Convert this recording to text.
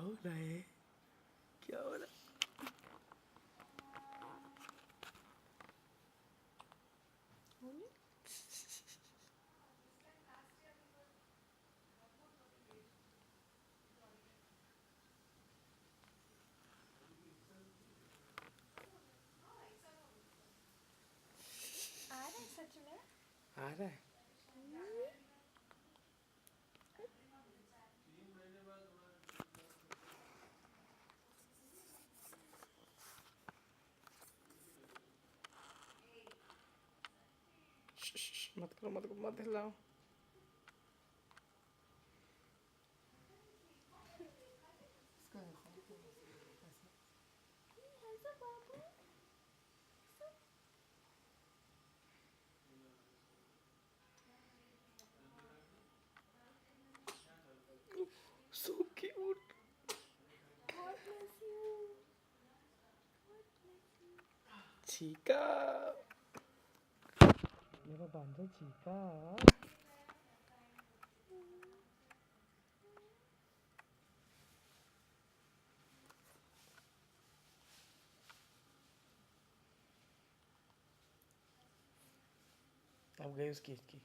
हो रहा है? क्या हो रहा है? आ रहा है सच में? आ रहा है। मत करो मत करो मत हिलाओ। ऐसा बाबू So cute. God bless you. God bless you. Chica मेरा भांजा चीका। अब गई उसकी इसकी